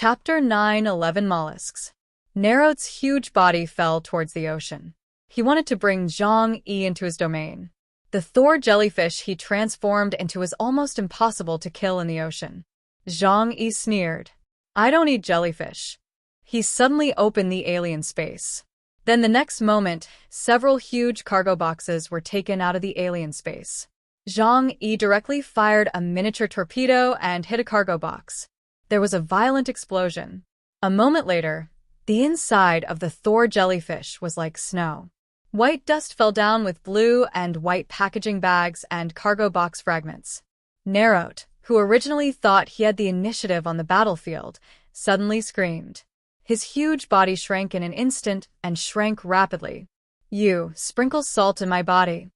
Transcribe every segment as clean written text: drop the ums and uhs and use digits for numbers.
Chapter 9:11 Mollusks. Nerot's huge body fell towards the ocean. He wanted to bring Zhang-Yi into his domain. The Thor jellyfish he transformed into was almost impossible to kill in the ocean. Zhang-Yi sneered. "I don't eat jellyfish." He suddenly opened the alien space. Then the next moment, several huge cargo boxes were taken out of the alien space. Zhang-Yi directly fired a miniature torpedo and hit a cargo box. There was a violent explosion. A moment later, the inside of the Thor jellyfish was like snow. White dust fell down with blue and white packaging bags and cargo box fragments. Nerot, who originally thought he had the initiative on the battlefield, suddenly screamed. His huge body shrank in an instant and shrank rapidly. "You sprinkle salt in my body."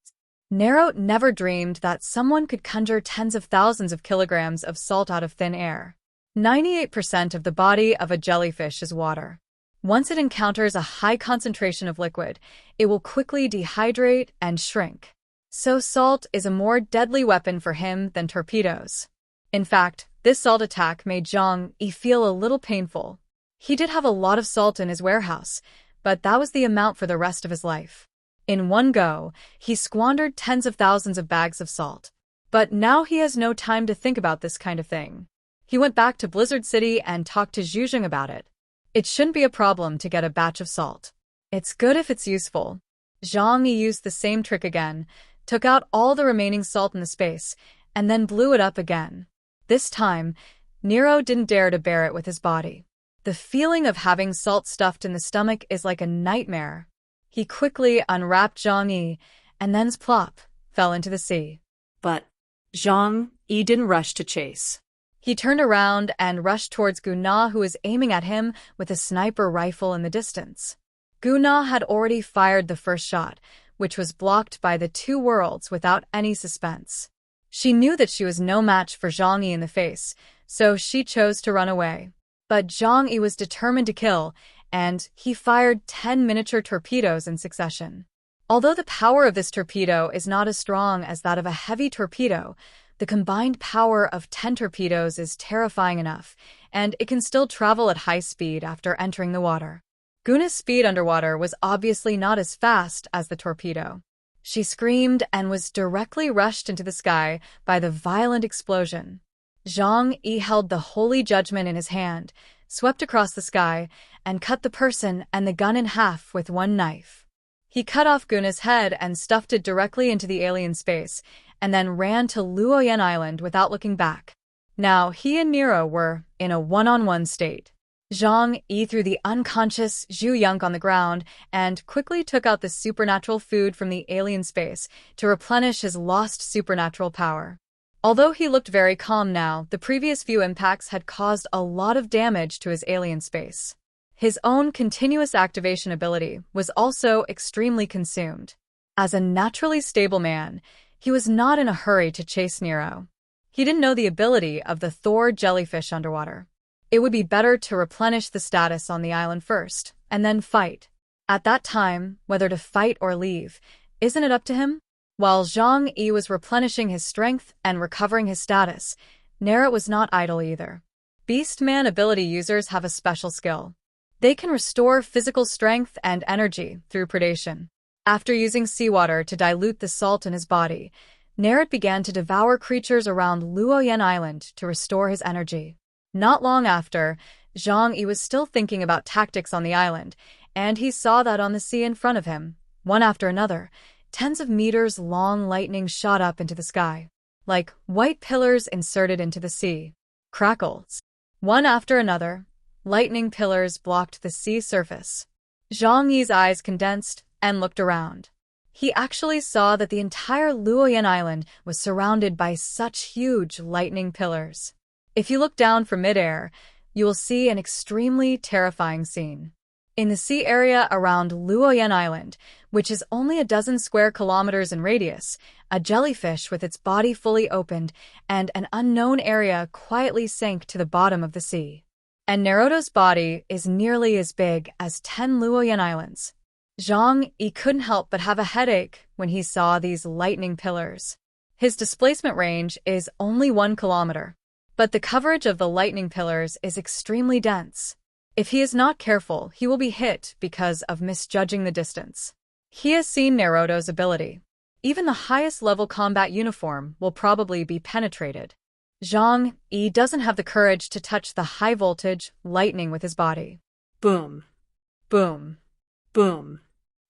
Nerot never dreamed that someone could conjure tens of thousands of kilograms of salt out of thin air. 98% of the body of a jellyfish is water. Once it encounters a high concentration of liquid, it will quickly dehydrate and shrink. So salt is a more deadly weapon for him than torpedoes. In fact, this salt attack made Zhang-Yi feel a little painful. He did have a lot of salt in his warehouse, but that was the amount for the rest of his life. In one go, he squandered tens of thousands of bags of salt. But now he has no time to think about this kind of thing. He went back to Blizzard City and talked to Zhuzheng about it. It shouldn't be a problem to get a batch of salt. It's good if it's useful. Zhang-Yi used the same trick again, took out all the remaining salt in the space, and then blew it up again. This time, Nerot didn't dare to bear it with his body. The feeling of having salt stuffed in the stomach is like a nightmare. He quickly unwrapped Zhang-Yi, and then plop, fell into the sea. But Zhang-Yi didn't rush to chase. He turned around and rushed towards Guna, who was aiming at him with a sniper rifle in the distance. Guna had already fired the first shot, which was blocked by the two worlds without any suspense. She knew that she was no match for Zhang-Yi in the face, so she chose to run away. But Zhang-Yi was determined to kill, and he fired 10 miniature torpedoes in succession. Although the power of this torpedo is not as strong as that of a heavy torpedo, the combined power of 10 torpedoes is terrifying enough, and it can still travel at high speed after entering the water. Guna's speed underwater was obviously not as fast as the torpedo. She screamed and was directly rushed into the sky by the violent explosion. Zhang-Yi held the holy judgment in his hand, swept across the sky, and cut the person and the gun in half with one knife. He cut off Guna's head and stuffed it directly into the alien space, and then ran to Luoyan Island without looking back. Now he and Nerot were in a one-on-one state. Zhang-Yi threw the unconscious Zhu Yunk on the ground and quickly took out the supernatural food from the alien space to replenish his lost supernatural power. Although he looked very calm now, the previous few impacts had caused a lot of damage to his alien space. His own continuous activation ability was also extremely consumed. As a naturally stable man, he was not in a hurry to chase Nerot. He didn't know the ability of the Thor jellyfish underwater. It would be better to replenish the status on the island first, and then fight. At that time, whether to fight or leave, isn't it up to him? While Zhang-Yi was replenishing his strength and recovering his status, Nerot was not idle either. Beastman ability users have a special skill. They can restore physical strength and energy through predation. After using seawater to dilute the salt in his body, Nerot began to devour creatures around Luoyan Island to restore his energy. Not long after, Zhang-Yi was still thinking about tactics on the island, and he saw that on the sea in front of him, one after another, tens of meters long lightning shot up into the sky, like white pillars inserted into the sea. Crackles. One after another, lightning pillars blocked the sea surface. Zhang-Yi's eyes condensed and looked around. He actually saw that the entire Luoyan Island was surrounded by such huge lightning pillars. If you look down from midair, you will see an extremely terrifying scene. In the sea area around Luoyan Island, which is only a dozen square kilometers in radius, a jellyfish with its body fully opened and an unknown area quietly sank to the bottom of the sea. And Naruto's body is nearly as big as 10 Luoyan Islands. Zhang-Yi couldn't help but have a headache when he saw these lightning pillars. His displacement range is only 1 kilometer. But the coverage of the lightning pillars is extremely dense. If he is not careful, he will be hit because of misjudging the distance. He has seen Neroto's ability. Even the highest level combat uniform will probably be penetrated. Zhang Yi doesn't have the courage to touch the high-voltage lightning with his body. Boom. Boom. Boom.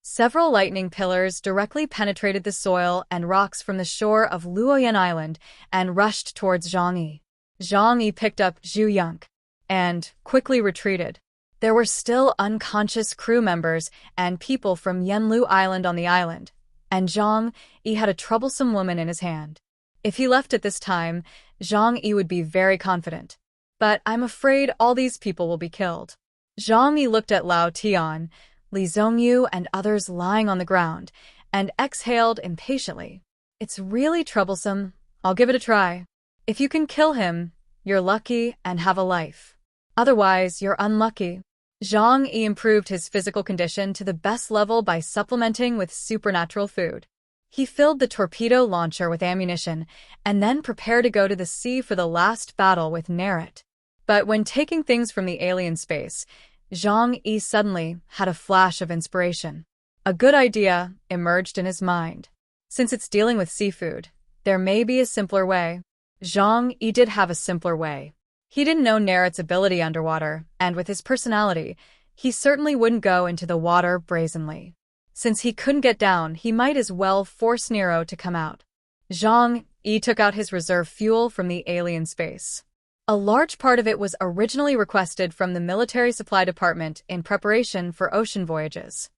Several lightning pillars directly penetrated the soil and rocks from the shore of Luoyan Island and rushed towards Zhang Yi. Zhang Yi picked up Zhu Yonk and quickly retreated. There were still unconscious crew members and people from Yenlu Island on the island, and Zhang Yi had a troublesome woman in his hand. If he left at this time, Zhang Yi would be very confident. But I'm afraid all these people will be killed. Zhang Yi looked at Lao Tian, Li Zhongyu, and others lying on the ground, and exhaled impatiently. It's really troublesome. I'll give it a try. If you can kill him, you're lucky and have a life. Otherwise, you're unlucky. Zhang Yi improved his physical condition to the best level by supplementing with supernatural food. He filled the torpedo launcher with ammunition and then prepared to go to the sea for the last battle with Nerot. But when taking things from the alien space, Zhang Yi suddenly had a flash of inspiration. A good idea emerged in his mind. Since it's dealing with seafood, there may be a simpler way. Zhang Yi did have a simpler way. He didn't know Nerot's ability underwater, and with his personality, he certainly wouldn't go into the water brazenly. Since he couldn't get down, he might as well force Nerot to come out. Zhang Yi took out his reserve fuel from the alien space. A large part of it was originally requested from the military supply department in preparation for ocean voyages.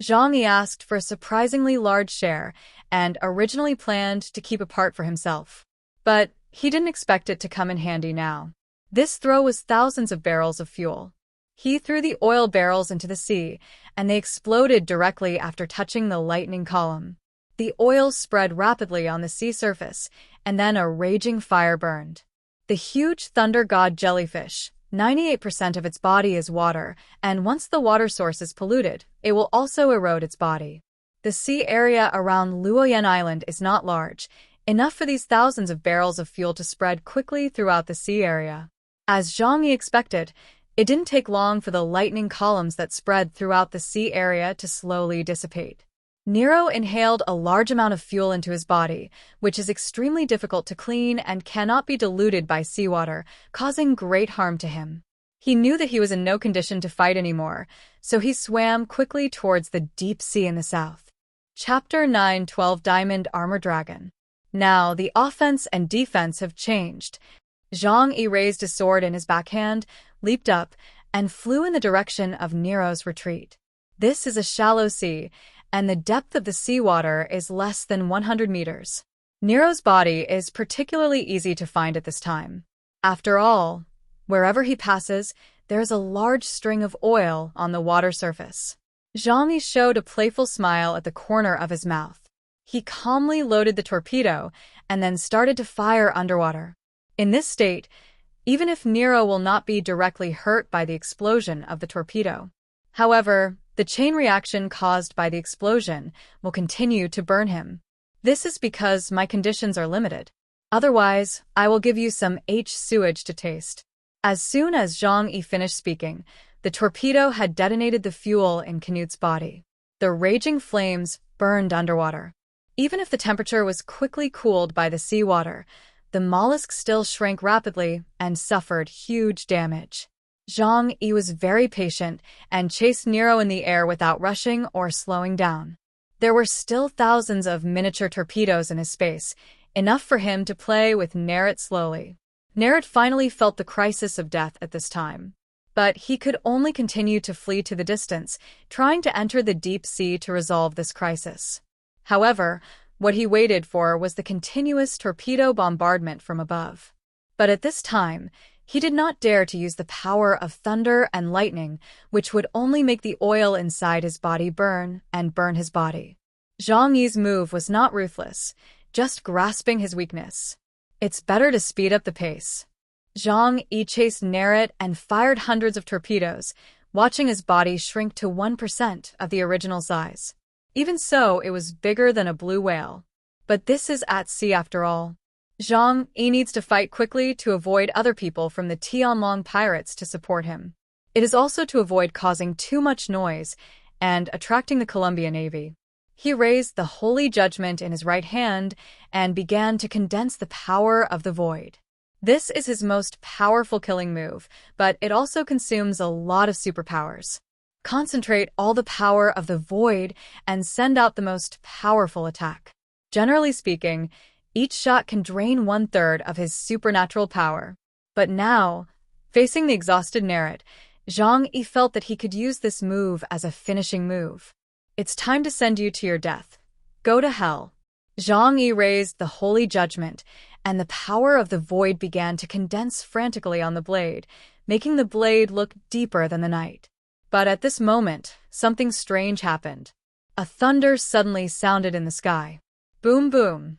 Zhang Yi asked for a surprisingly large share and originally planned to keep a part for himself. But he didn't expect it to come in handy now. This throw was thousands of barrels of fuel. He threw the oil barrels into the sea, and they exploded directly after touching the lightning column. The oil spread rapidly on the sea surface, and then a raging fire burned. The huge thunder god jellyfish, 98% of its body is water, and once the water source is polluted, it will also erode its body. The sea area around Luoyan Island is not large, enough for these thousands of barrels of fuel to spread quickly throughout the sea area. As Zhang Yi expected, it didn't take long for the lightning columns that spread throughout the sea area to slowly dissipate. Nerot inhaled a large amount of fuel into his body, which is extremely difficult to clean and cannot be diluted by seawater, causing great harm to him. He knew that he was in no condition to fight anymore, so he swam quickly towards the deep sea in the south. Chapter 9, 12 Diamond Armor Dragon. Now, the offense and defense have changed. Zhang Yi raised his sword in his backhand, leaped up, and flew in the direction of Nerot's retreat. This is a shallow sea, and the depth of the seawater is less than 100 meters. Nerot's body is particularly easy to find at this time. After all, wherever he passes, there is a large string of oil on the water surface. Zhang Yi showed a playful smile at the corner of his mouth. He calmly loaded the torpedo and then started to fire underwater. In this state, even if Nerot will not be directly hurt by the explosion of the torpedo. However, the chain reaction caused by the explosion will continue to burn him. This is because my conditions are limited. Otherwise, I will give you some sewage to taste. As soon as Zhang Yi finished speaking, the torpedo had detonated the fuel in Canute's body. The raging flames burned underwater. Even if the temperature was quickly cooled by the seawater, the mollusk still shrank rapidly and suffered huge damage. Zhang Yi was very patient and chased Nerot in the air without rushing or slowing down. There were still thousands of miniature torpedoes in his space, enough for him to play with Nerot slowly. Nerot finally felt the crisis of death at this time. But he could only continue to flee to the distance, trying to enter the deep sea to resolve this crisis. However, what he waited for was the continuous torpedo bombardment from above. But at this time, he did not dare to use the power of thunder and lightning, which would only make the oil inside his body burn and burn his body. Zhang Yi's move was not ruthless, just grasping his weakness. It's better to speed up the pace. Zhang Yi chased Nerot and fired hundreds of torpedoes, watching his body shrink to 1% of the original size. Even so, it was bigger than a blue whale. But this is at sea after all. Zhang Yi needs to fight quickly to avoid other people from the Tianlong pirates to support him. It is also to avoid causing too much noise and attracting the Colombian Navy. He raised the Holy Judgment in his right hand and began to condense the power of the void. This is his most powerful killing move, but it also consumes a lot of superpowers. Concentrate all the power of the void and send out the most powerful attack. Generally speaking, each shot can drain 1/3 of his supernatural power. But now, facing the exhausted Nerot, Zhang Yi felt that he could use this move as a finishing move. It's time to send you to your death. Go to hell. Zhang Yi raised the Holy Judgment, and the power of the void began to condense frantically on the blade, making the blade look deeper than the night. But at this moment, something strange happened. A thunder suddenly sounded in the sky. Boom boom.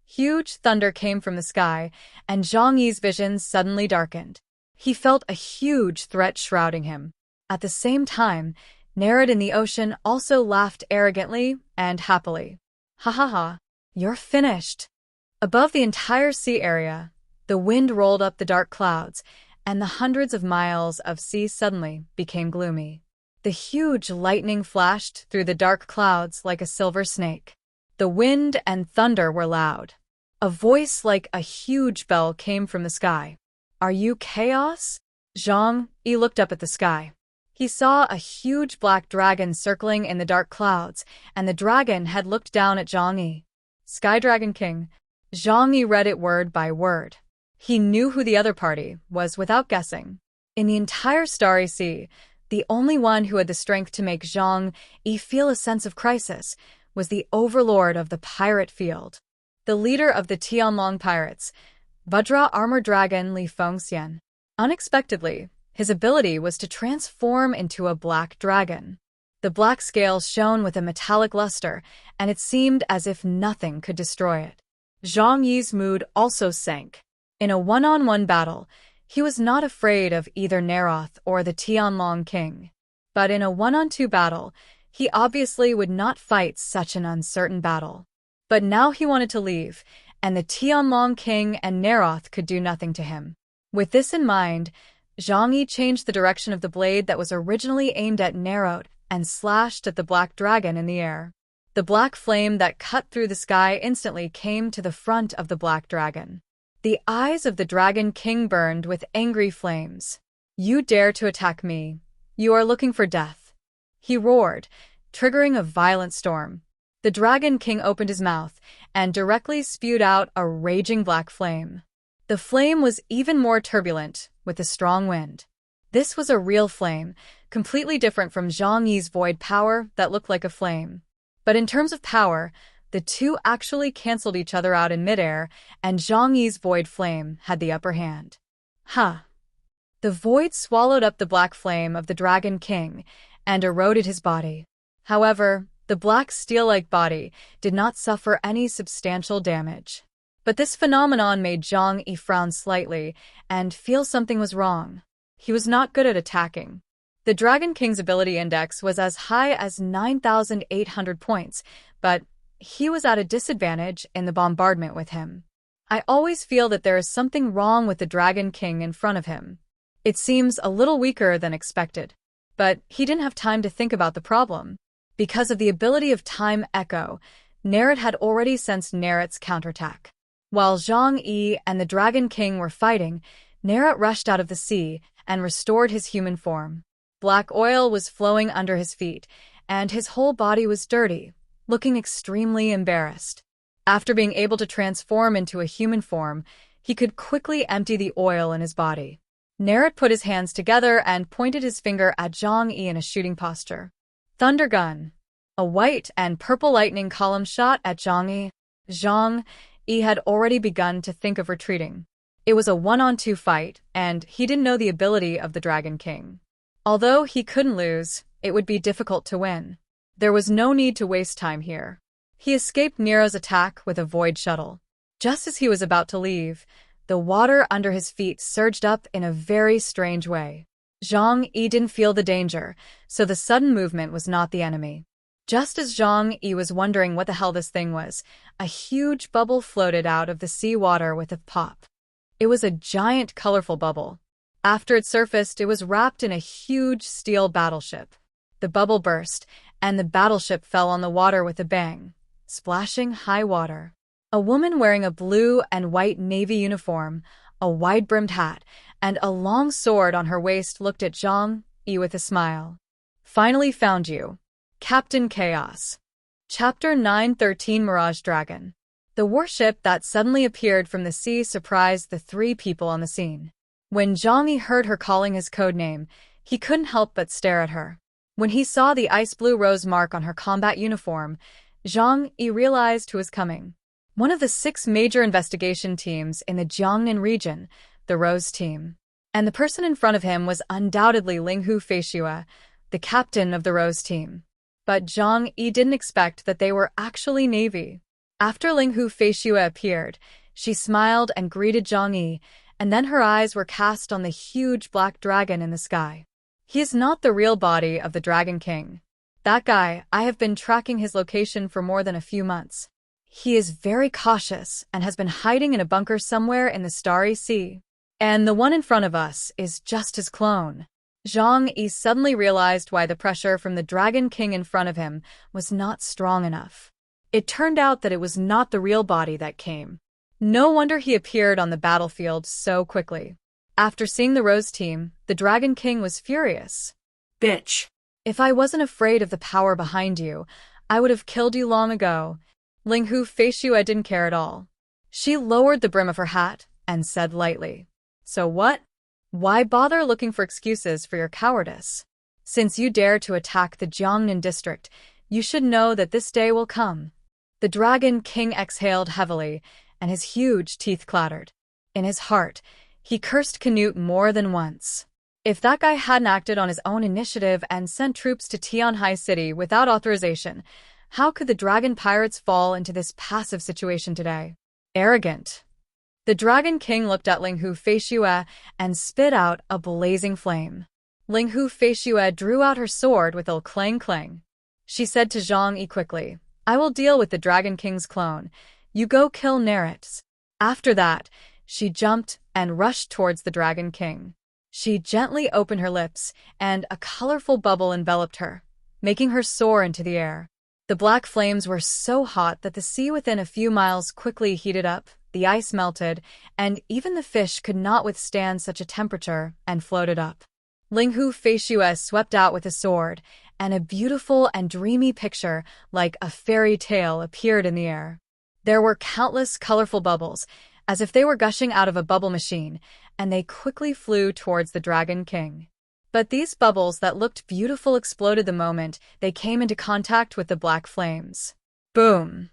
Huge thunder came from the sky, and Zhang Yi's vision suddenly darkened. He felt a huge threat shrouding him. At the same time, Nerot in the ocean also laughed arrogantly and happily. Ha ha ha, you're finished. Above the entire sea area, the wind rolled up the dark clouds, and the hundreds of miles of sea suddenly became gloomy. The huge lightning flashed through the dark clouds like a silver snake. The wind and thunder were loud. A voice like a huge bell came from the sky. Are you chaos? Zhang Yi looked up at the sky. He saw a huge black dragon circling in the dark clouds, and the dragon had looked down at Zhang Yi. Sky Dragon King. Zhang Yi read it word by word. He knew who the other party was without guessing. In the entire Starry Sea, the only one who had the strength to make Zhang Yi feel a sense of crisis was the overlord of the pirate field. The leader of the Tianlong pirates, Vajra Armor Dragon Li Fengxian. Unexpectedly, his ability was to transform into a black dragon. The black scales shone with a metallic luster, and it seemed as if nothing could destroy it. Zhang Yi's mood also sank. In a one-on-one battle, he was not afraid of either Nerot or the Tianlong king. But in a one-on-two battle, he obviously would not fight such an uncertain battle. But now he wanted to leave, and the Tianlong king and Nerot could do nothing to him. With this in mind, Zhang Yi changed the direction of the blade that was originally aimed at Nerot and slashed at the black dragon in the air. The black flame that cut through the sky instantly came to the front of the black dragon. The eyes of the Dragon King burned with angry flames. You dare to attack me. You are looking for death. He roared, triggering a violent storm. The Dragon King opened his mouth and directly spewed out a raging black flame. The flame was even more turbulent, with a strong wind. This was a real flame, completely different from Zhang Yi's void power that looked like a flame. But in terms of power, the two actually canceled each other out in midair, and Zhang Yi's void flame had the upper hand. Ha! The void swallowed up the black flame of the Dragon King and eroded his body. However, the black steel-like body did not suffer any substantial damage. But this phenomenon made Zhang Yi frown slightly and feel something was wrong. He was not good at attacking. The Dragon King's ability index was as high as 9,800 points, but he was at a disadvantage in the bombardment with him. I always feel that there is something wrong with the Dragon King in front of him. It seems a little weaker than expected. But he didn't have time to think about the problem. Because of the ability of Time Echo, Nerot had already sensed Nerot's counterattack. While Zhang Yi and the Dragon King were fighting, Nerot rushed out of the sea and restored his human form. Black oil was flowing under his feet, and his whole body was dirty, looking extremely embarrassed. After being able to transform into a human form, he could quickly empty the oil in his body. Nerot put his hands together and pointed his finger at Zhang Yi in a shooting posture. Thunder gun. A white and purple lightning column shot at Zhang Yi. Zhang Yi had already begun to think of retreating. It was a one-on-two fight, and he didn't know the ability of the Dragon King. Although he couldn't lose, it would be difficult to win. There was no need to waste time here. He escaped Nerot's attack with a void shuttle. Just as he was about to leave, the water under his feet surged up in a very strange way. Zhang Yi didn't feel the danger, so the sudden movement was not the enemy. Just as Zhang Yi was wondering what the hell this thing was, a huge bubble floated out of the sea water with a pop. It was a giant, colorful bubble. After it surfaced, it was wrapped in a huge steel battleship. The bubble burst, and the battleship fell on the water with a bang, splashing high water. A woman wearing a blue and white navy uniform, a wide-brimmed hat, and a long sword on her waist looked at Zhang Yi with a smile. Finally found you. Captain Chaos. Chapter 913 Mirage Dragon. The warship that suddenly appeared from the sea surprised the three people on the scene. When Zhang Yi heard her calling his code name, he couldn't help but stare at her. When he saw the ice blue rose mark on her combat uniform, Zhang Yi realized who was coming. One of the 6 major investigation teams in the Jiangnan region, the Rose Team. And the person in front of him was undoubtedly Linghu Feishue, the captain of the Rose Team. But Zhang Yi didn't expect that they were actually Navy. After Linghu Feishue appeared, she smiled and greeted Zhang Yi, and then her eyes were cast on the huge black dragon in the sky. He is not the real body of the Dragon King. That guy, I have been tracking his location for more than a few months. He is very cautious and has been hiding in a bunker somewhere in the Starry Sea. And the one in front of us is just his clone. Zhang Yi suddenly realized why the pressure from the Dragon King in front of him was not strong enough. It turned out that it was not the real body that came. No wonder he appeared on the battlefield so quickly. After seeing the Rose Team, the Dragon King was furious. Bitch. If I wasn't afraid of the power behind you, I would have killed you long ago. Linghu Feishue didn't care at all. She lowered the brim of her hat and said lightly, "So what? Why bother looking for excuses for your cowardice? Since you dare to attack the Jiangnan district, you should know that this day will come." The Dragon King exhaled heavily, and his huge teeth clattered. In his heart, he cursed Canute more than once. If that guy hadn't acted on his own initiative and sent troops to Tianhai City without authorization, how could the dragon pirates fall into this passive situation today? Arrogant. The Dragon King looked at Linghu Feishue and spit out a blazing flame. Linghu Feishue drew out her sword with a clang clang. She said to Zhang Yi quickly, "I will deal with the Dragon King's clone. You go kill Nerot." After that, she jumped and rushed towards the Dragon King. She gently opened her lips, and a colorful bubble enveloped her, making her soar into the air. The black flames were so hot that the sea within a few miles quickly heated up, the ice melted, and even the fish could not withstand such a temperature and floated up. Linghu Feishue swept out with a sword, and a beautiful and dreamy picture like a fairy tale appeared in the air. There were countless colorful bubbles, as if they were gushing out of a bubble machine, and they quickly flew towards the Dragon King. But these bubbles that looked beautiful exploded the moment they came into contact with the black flames. Boom!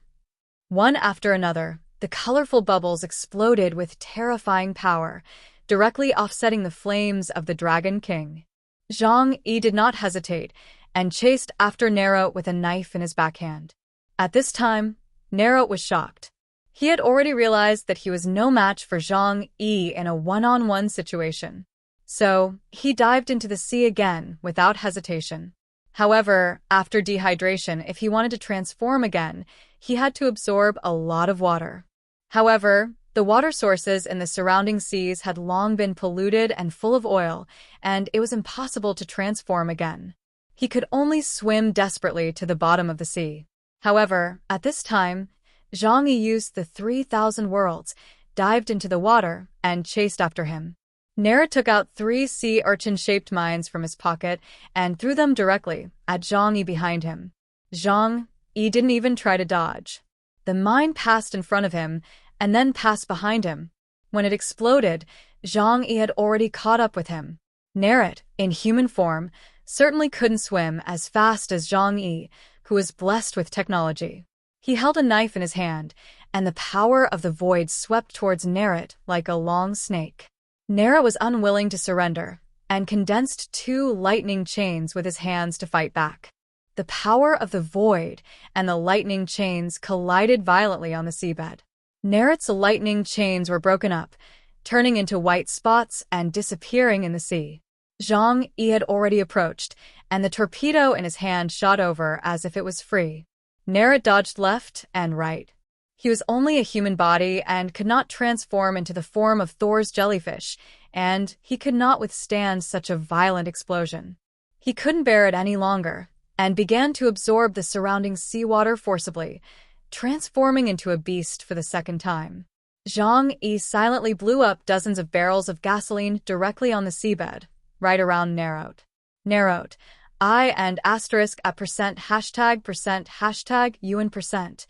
One after another, the colorful bubbles exploded with terrifying power, directly offsetting the flames of the Dragon King. Zhang Yi did not hesitate and chased after Nerot with a knife in his backhand. At this time, Nerot was shocked. He had already realized that he was no match for Zhang Yi in a one-on-one situation. So, he dived into the sea again without hesitation. However, after dehydration, if he wanted to transform again, he had to absorb a lot of water. However, the water sources in the surrounding seas had long been polluted and full of oil, and it was impossible to transform again. He could only swim desperately to the bottom of the sea. However, at this time, Zhang Yi used the 3,000 worlds, dived into the water, and chased after him. Nerot took out 3 sea urchin-shaped mines from his pocket and threw them directly at Zhang Yi behind him. Zhang Yi didn't even try to dodge. The mine passed in front of him and then passed behind him. When it exploded, Zhang Yi had already caught up with him. Nerot, in human form, certainly couldn't swim as fast as Zhang Yi, who was blessed with technology. He held a knife in his hand, and the power of the void swept towards Nerot like a long snake. Nerot was unwilling to surrender, and condensed 2 lightning chains with his hands to fight back. The power of the void and the lightning chains collided violently on the seabed. Nerot's lightning chains were broken up, turning into white spots and disappearing in the sea. Zhang Yi had already approached, and the torpedo in his hand shot over as if it was free. Nerot dodged left and right. He was only a human body and could not transform into the form of Thor's jellyfish, and he could not withstand such a violent explosion. He couldn't bear it any longer, and began to absorb the surrounding seawater forcibly, transforming into a beast for the second time. Zhang Yi silently blew up dozens of barrels of gasoline directly on the seabed, right around Nerot. Nerot, I and asterisk at percent hashtag UN percent.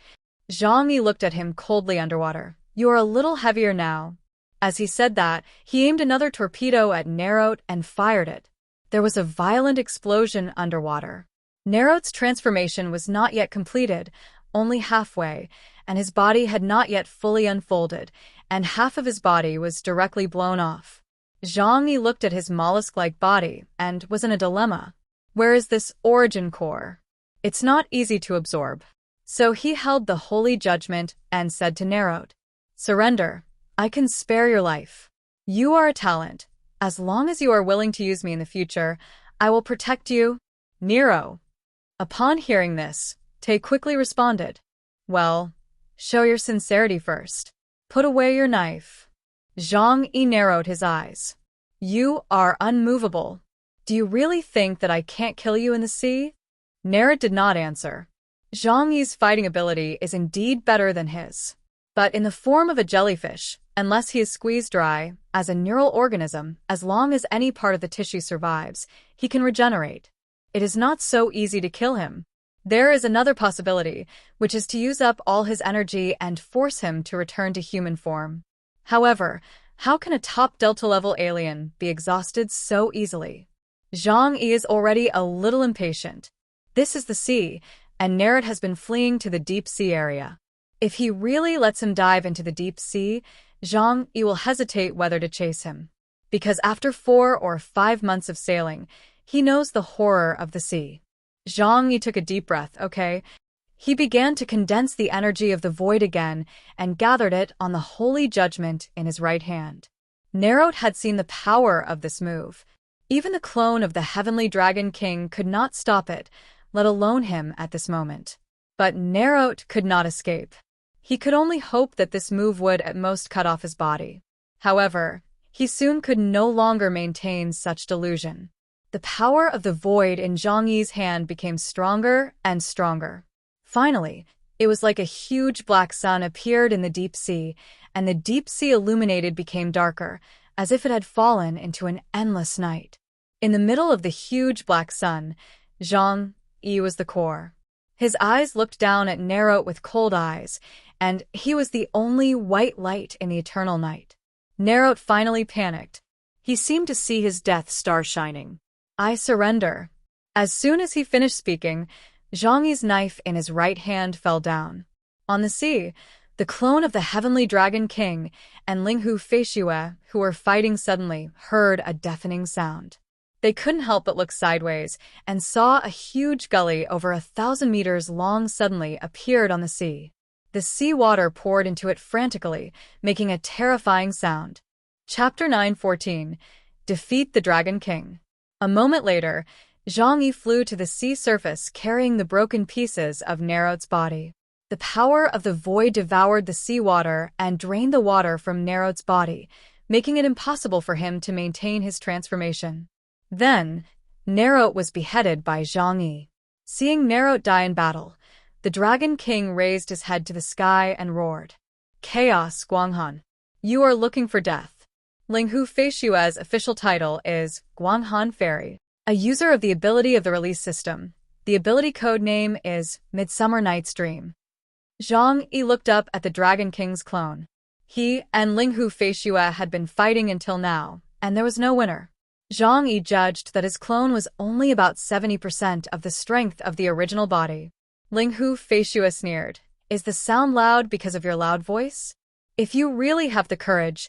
Zhang Yi looked at him coldly underwater. You are a little heavier now. As he said that, he aimed another torpedo at Nerot and fired it. There was a violent explosion underwater. Nerot's transformation was not yet completed, only halfway, and his body had not yet fully unfolded, and half of his body was directly blown off. Zhang Yi looked at his mollusk-like body and was in a dilemma. Where is this origin core? It's not easy to absorb. So he held the holy judgment and said to Nerot, Surrender. I can spare your life. You are a talent. As long as you are willing to use me in the future, I will protect you. Nero. Upon hearing this, Tae quickly responded, Well, show your sincerity first. Put away your knife. Zhang Yi narrowed his eyes. You are unmovable. Do you really think that I can't kill you in the sea? Nerot did not answer. Zhang Yi's fighting ability is indeed better than his. But in the form of a jellyfish, unless he is squeezed dry, as a neural organism, as long as any part of the tissue survives, he can regenerate. It is not so easy to kill him. There is another possibility, which is to use up all his energy and force him to return to human form. However, how can a top Delta-level alien be exhausted so easily? Zhang Yi is already a little impatient. This is the sea, and Nerot has been fleeing to the deep sea area. If he really lets him dive into the deep sea, Zhang Yi will hesitate whether to chase him. Because after 4 or 5 months of sailing, he knows the horror of the sea. Zhang Yi took a deep breath, okay? He began to condense the energy of the void again and gathered it on the holy judgment in his right hand. Nerot had seen the power of this move. Even the clone of the heavenly dragon king could not stop it, let alone him at this moment. But Nerot could not escape. He could only hope that this move would at most cut off his body. However, he soon could no longer maintain such delusion. The power of the void in Zhang Yi's hand became stronger and stronger. Finally, it was like a huge black sun appeared in the deep sea, and the deep sea illuminated became darker, as if it had fallen into an endless night. In the middle of the huge black sun, Zhang Yi was the core. His eyes looked down at Nerot with cold eyes, and he was the only white light in the eternal night. Nerot finally panicked. He seemed to see his death star shining. I surrender. As soon as he finished speaking, Zhang Yi's knife in his right hand fell down. On the sea, the clone of the heavenly dragon king and Linghu Feishue, who were fighting suddenly, heard a deafening sound. They couldn't help but look sideways and saw a huge gully over 1,000 meters long suddenly appeared on the sea. The sea water poured into it frantically, making a terrifying sound. Chapter 9:14 Defeat the Dragon King. A moment later, Zhang Yi flew to the sea surface carrying the broken pieces of Nerot's body. The power of the void devoured the seawater and drained the water from Nerot's body, making it impossible for him to maintain his transformation. Then, Nerot was beheaded by Zhang Yi. Seeing Nerot die in battle, the Dragon King raised his head to the sky and roared. Chaos, Guanghan. You are looking for death. Linghu Feishue's official title is Guanghan Fairy, a user of the ability of the release system. The ability code name is Midsummer Night's Dream. Zhang Yi looked up at the Dragon King's clone. He and Linghu Feishue had been fighting until now, and there was no winner. Zhang Yi judged that his clone was only about 70% of the strength of the original body. Linghu Feishue sneered. Is the sound loud because of your loud voice? If you really have the courage,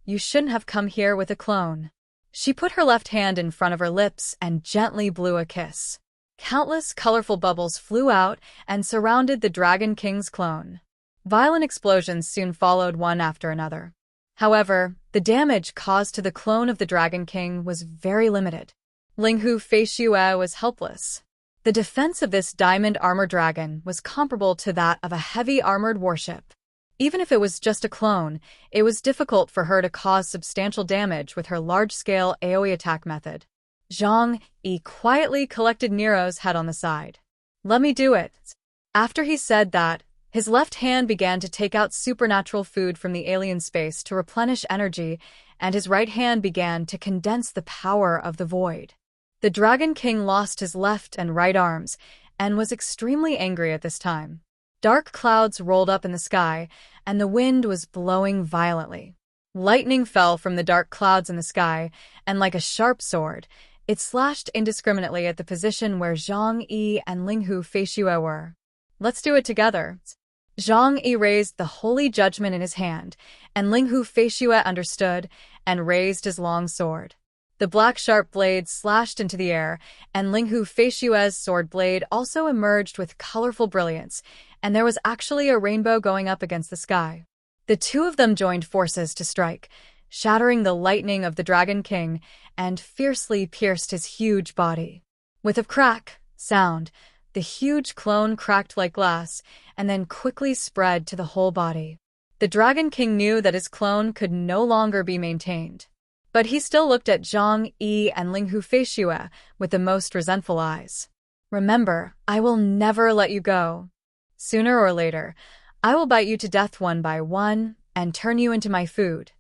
you shouldn't have come here with a clone. She put her left hand in front of her lips and gently blew a kiss. Countless colorful bubbles flew out and surrounded the Dragon King's clone. Violent explosions soon followed one after another. However, the damage caused to the clone of the Dragon King was very limited. Linghu Feishue was helpless. The defense of this diamond armor dragon was comparable to that of a heavy armored warship. Even if it was just a clone, it was difficult for her to cause substantial damage with her large-scale AoE attack method. Zhang Yi quietly collected Nerot's head on the side. "Let me do it." After he said that, his left hand began to take out supernatural food from the alien space to replenish energy, and his right hand began to condense the power of the void. The Dragon King lost his left and right arms, and was extremely angry at this time. Dark clouds rolled up in the sky, and the wind was blowing violently. Lightning fell from the dark clouds in the sky, and like a sharp sword, it slashed indiscriminately at the position where Zhang Yi and Linghu Feishue were. "Let's do it together." Zhang Yi raised the holy judgment in his hand, and Linghu Feishue understood and raised his long sword. The black sharp blade slashed into the air, and Linghu Feishue's sword blade also emerged with colorful brilliance, and there was actually a rainbow going up against the sky. The two of them joined forces to strike, shattering the lightning of the Dragon King, and fiercely pierced his huge body. With a crack sound, the huge clone cracked like glass, and then quickly spread to the whole body. The Dragon King knew that his clone could no longer be maintained. But he still looked at Zhang Yi and Linghu Feishue with the most resentful eyes. "Remember, I will never let you go. Sooner or later, I will bite you to death one by one and turn you into my food."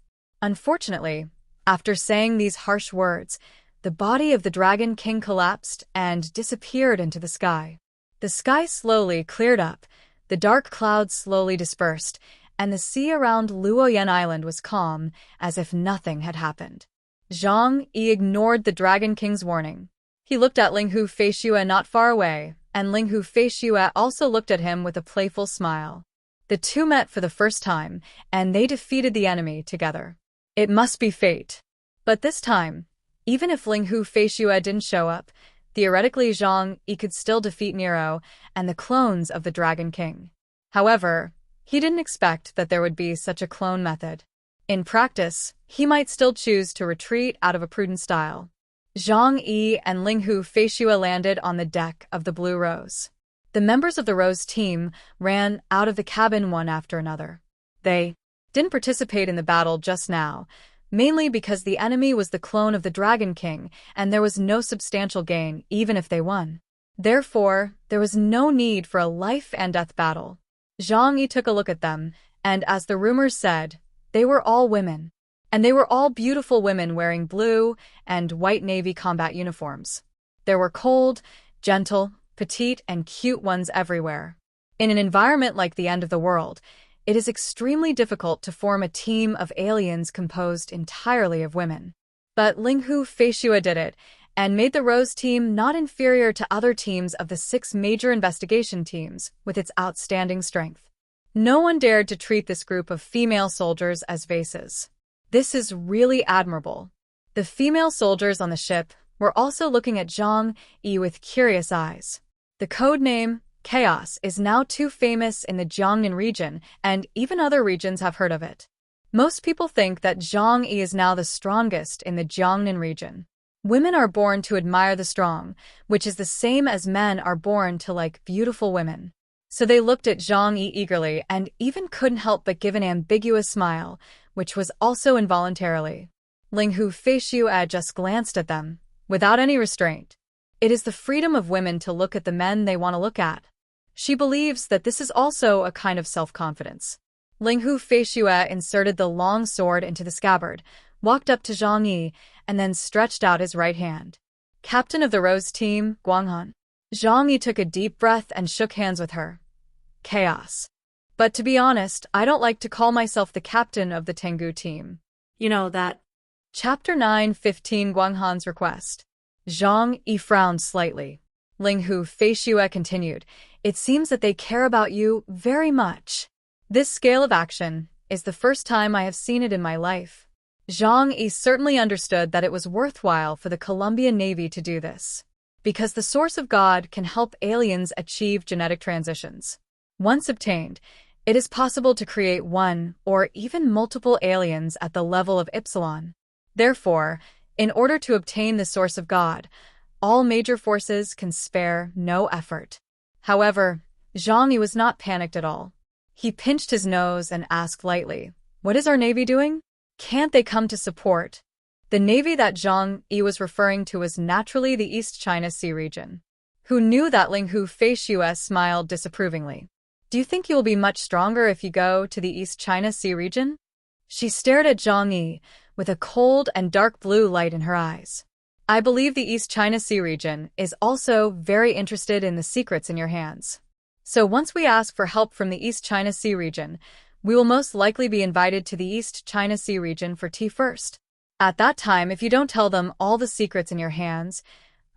Unfortunately, after saying these harsh words, the body of the Dragon King collapsed and disappeared into the sky. The sky slowly cleared up, the dark clouds slowly dispersed, and the sea around Luoyan Island was calm, as if nothing had happened. Zhang Yi ignored the Dragon King's warning. He looked at Linghu Feishue not far away, and Linghu Feishue also looked at him with a playful smile. The two met for the first time, and they defeated the enemy together. It must be fate. But this time, even if Linghu Feishue didn't show up, theoretically Zhang Yi could still defeat Nerot and the clones of the Dragon King. However, he didn't expect that there would be such a clone method. In practice, he might still choose to retreat out of a prudent style. Zhang Yi and Linghu Feishue landed on the deck of the Blue Rose. The members of the Rose team ran out of the cabin one after another. They didn't participate in the battle just now, mainly because the enemy was the clone of the Dragon King, and there was no substantial gain even if they won. Therefore, there was no need for a life-and-death battle. Zhang Yi took a look at them, and as the rumors said, they were all women. And they were all beautiful women wearing blue and white Navy combat uniforms. There were cold, gentle, petite, and cute ones everywhere. In an environment like the end of the world, it is extremely difficult to form a team of aliens composed entirely of women. But Linghu Feishue did it, and made the Rose team not inferior to other teams of the 6 major investigation teams with its outstanding strength. No one dared to treat this group of female soldiers as vases. This is really admirable. The female soldiers on the ship were also looking at Zhang Yi with curious eyes. The code name, Chaos, is now too famous in the Jiangnan region, and even other regions have heard of it. Most people think that Zhang Yi is now the strongest in the Jiangnan region. Women are born to admire the strong, which is the same as men are born to like beautiful women. So they looked at Zhang Yi eagerly and even couldn't help but give an ambiguous smile, which was also involuntarily. Linghu Feishue just glanced at them, without any restraint. It is the freedom of women to look at the men they want to look at. She believes that this is also a kind of self-confidence. Linghu Feishue inserted the long sword into the scabbard, walked up to Zhang Yi, and then stretched out his right hand. "Captain of the Rose team, Guanghan." Zhang Yi took a deep breath and shook hands with her. "Chaos. But to be honest, I don't like to call myself the captain of the Tengu team." You know that. Chapter 9:15 Guanghan's request. Zhang Yi frowned slightly. Linghu Feishue continued, "It seems that they care about you very much. This scale of action is the first time I have seen it in my life." Zhang Yi certainly understood that it was worthwhile for the Colombian Navy to do this, because the Source of God can help aliens achieve genetic transitions. Once obtained, it is possible to create one or even multiple aliens at the level of Epsilon. Therefore, In order to obtain the source of God, all major forces can spare no effort. However, Zhang Yi was not panicked at all. He pinched his nose and asked lightly, "What is our navy doing? Can't they come to support?" The navy that Zhang Yi was referring to was naturally the East China Sea region. Who knew that Ling Hu Feishuo smiled disapprovingly. "Do you think you will be much stronger if you go to the East China Sea region?" She stared at Zhang Yi with a cold and dark blue light in her eyes. "I believe the East China Sea region is also very interested in the secrets in your hands. So once we ask for help from the East China Sea region, we will most likely be invited to the East China Sea region for tea first. At that time, if you don't tell them all the secrets in your hands,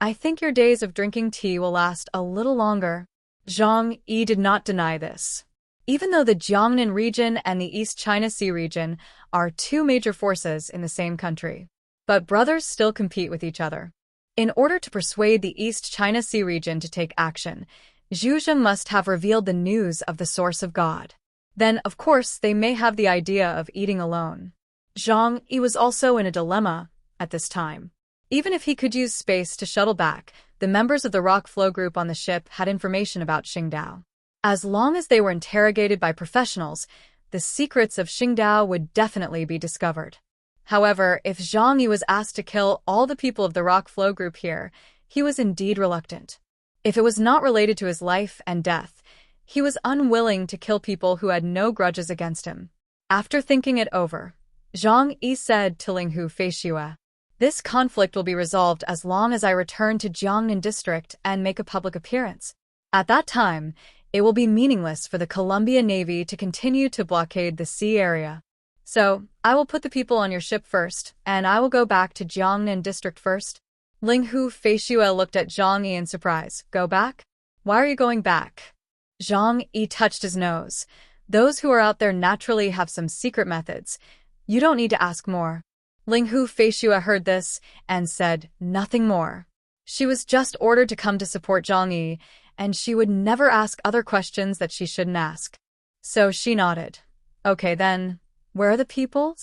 I think your days of drinking tea will last a little longer." Zhang Yi did not deny this. Even though the Jiangnan region and the East China Sea region are two major forces in the same country, but brothers still compete with each other. In order to persuade the East China Sea region to take action, Zhu Zheng must have revealed the news of the source of God. Then, of course, they may have the idea of eating alone. Zhang Yi was also in a dilemma at this time. Even if he could use space to shuttle back, the members of the rock flow group on the ship had information about Qingdao. As long as they were interrogated by professionals, the secrets of Qingdao would definitely be discovered. However, if Zhang Yi was asked to kill all the people of the rock flow group here, he was indeed reluctant. If it was not related to his life and death, he was unwilling to kill people who had no grudges against him. After thinking it over, Zhang Yi said to Ling Hu Feishuo, "This conflict will be resolved as long as I return to Jiangnan district and make a public appearance. At that time, it will be meaningless for the Columbia Navy to continue to blockade the sea area. So, I will put the people on your ship first, and I will go back to Jiangnan district first." Ling Hu Feishuo looked at Zhang Yi in surprise. "Go back? Why are you going back?" Zhang Yi touched his nose. "Those who are out there naturally have some secret methods. You don't need to ask more." Ling Hu Feishuo heard this and said nothing more. She was just ordered to come to support Zhang Yi, and she would never ask other questions that she shouldn't ask. So she nodded. "Okay then, where are the people?"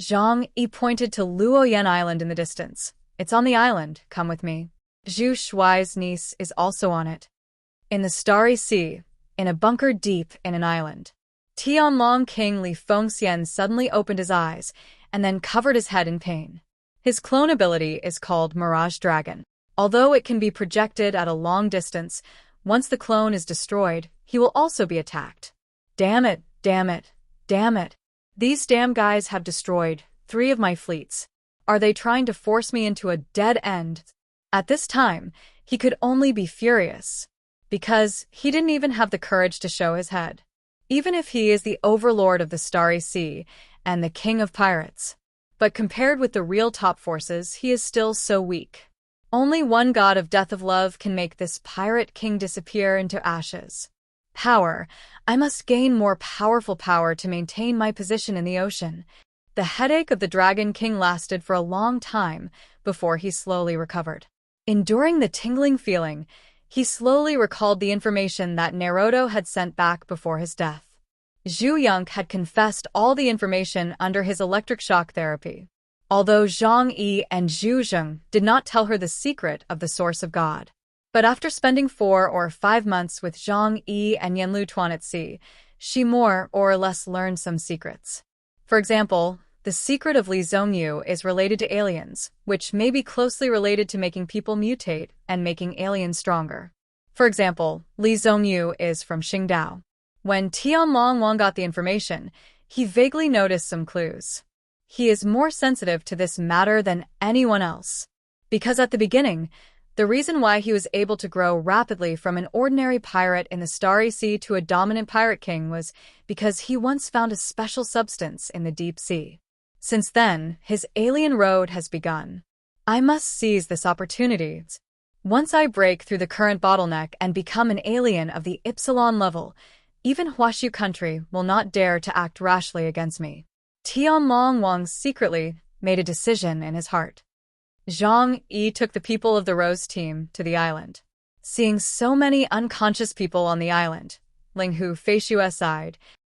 Zhang Yi pointed to Luoyan Island in the distance. "It's on the island, come with me. Zhu Shuai's niece is also on it." In the Starry Sea, in a bunker deep in an island, Tianlong King Li Fengxian suddenly opened his eyes and then covered his head in pain. His clone ability is called Mirage Dragon. Although it can be projected at a long distance, once the clone is destroyed, he will also be attacked. Damn it, damn it, damn it. These damn guys have destroyed 3 of my fleets. Are they trying to force me into a dead end? At this time, he could only be furious, because he didn't even have the courage to show his head. Even if he is the overlord of the Starry Sea and the king of pirates. But compared with the real top forces, he is still so weak. Only one god of death of love can make this pirate king disappear into ashes. Power. I must gain more powerful power to maintain my position in the ocean. The headache of the Dragon King lasted for a long time before he slowly recovered. Enduring the tingling feeling, he slowly recalled the information that Nerot had sent back before his death. Zhu Yonk had confessed all the information under his electric shock therapy. Although Zhang Yi and Zhu Zheng did not tell her the secret of the source of God. But after spending 4 or 5 months with Zhang Yi and Yanlu Tuan at sea, she more or less learned some secrets. For example, the secret of Li Zhongyu is related to aliens, which may be closely related to making people mutate and making aliens stronger. For example, Li Zhongyu is from Qingdao. When Tianlong Wang got the information, he vaguely noticed some clues. He is more sensitive to this matter than anyone else. Because at the beginning, the reason why he was able to grow rapidly from an ordinary pirate in the Starry Sea to a dominant pirate king was because he once found a special substance in the deep sea. Since then, his alien road has begun. I must seize this opportunity. Once I break through the current bottleneck and become an alien of the Ypsilon level, even Huashu country will not dare to act rashly against me. Tianlong Wang secretly made a decision in his heart. Zhang Yi took the people of the Rose team to the island. Seeing so many unconscious people on the island, Ling Hu Feishuo sighed.